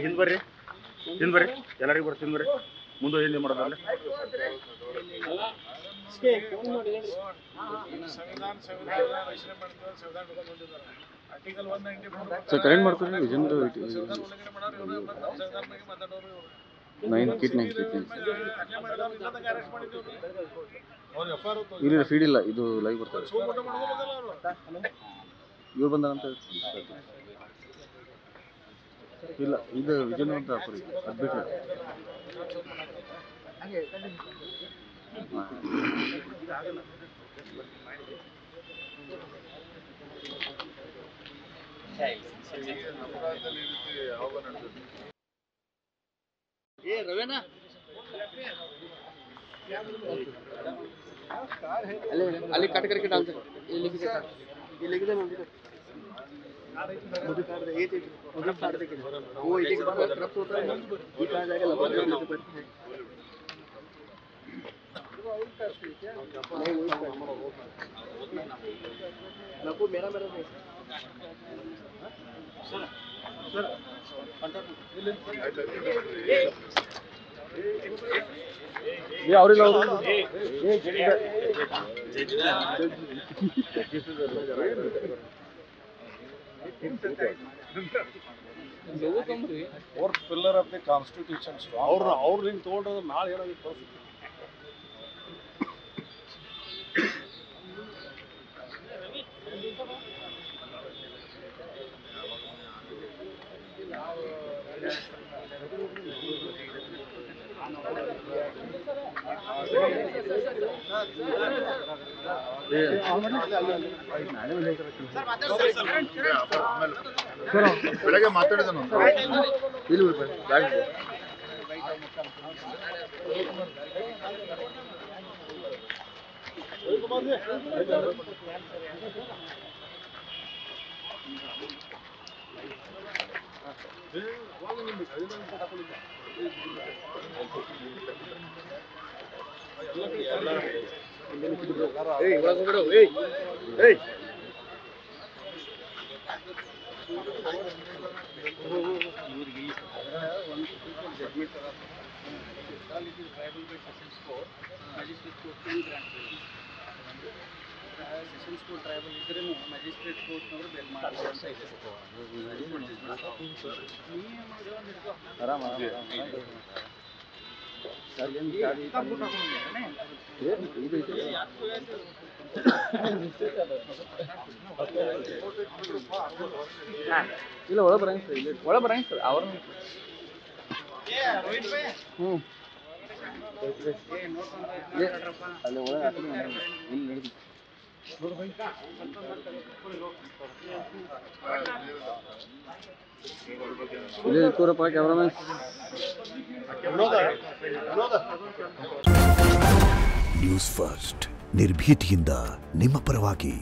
ಹಿಂದ್ ಬರ್ರಿ ಎಲ್ಲರಿಗೂ ಬರ್ರಿ ಹಿಂದ್ ಬರ್ರಿ ಮುಂದೆ ಹಿಂದೆ ಮಾಡೋದಲ್ಲ ಸರ್ ಕರೆಂಟ್ ಮಾಡ್ಕೊಡ್ರಿ ವಿಜನ್ದು 9 ಕಿಟ್ ಇಲ್ಲ ಫೀಡ್ ಇಲ್ಲ ಇದು ಲೈವ್ ಬರ್ತಾರೆ ಇವ್ರು ಬಂದಾರಂತ ಇಲ್ಲ ಇದು ವಿಜನ್ ಅಂತ ಹಾಕೋರಿ ಅದು ಬಿಟ್ಟರೆ ರವೇನಾ ಅಲ್ಲಿ कट करके डाल दे ये लिख दे मुझे काट दे ये मुझे काट दे वो एक बार रफ होता है ये कहां जाएगा लगा लेने से पड़ता है नको मेरा नहीं सर ये और लोग fourth pillar of the constitution ಅವ್ರು ನಿಂಗೆ ತಗೊಂಡ್ರೆ ನಾಳೆ ಏನಾಗುತ್ತೆ ಪರಿಸ್ಥಿತಿ ಬೆಳಗ್ಗೆ ಮಾತಾಡಿದನು ಸೆಷನ್ಸ್ ಕೋರ್ಟ್ ಟ್ರೈಬಲ್ ಇದ್ರೂ ಮ್ಯಾಜಿಸ್ಟ್ರೇಟ್ ಕೋರ್ಟ್ನವರು ಬೇಲ್ ಮಾಡ್ತಾರೆ ಆರಾಮ ಇಲ್ಲ ಒಳ ಬರಂಗ ಸರ್ ಇಲ್ಲ ಒಳ ಬರಂಗ ಸರ್ ಅವ್ರ ಅಲ್ಲಿ ಒಳಗೆ ಇಲ್ಲಿ ನಡೆದು ಇಲ್ಲಿ ಕೂರಪ್ಪ ಕ್ಯಾಮ್ರಾಮನ್ ನ್ಯೂಸ್ ಫಸ್ಟ್ ನಿರ್ಭೀತಿಯಿಂದ ನಿಮ್ಮ ಪರವಾಗಿ.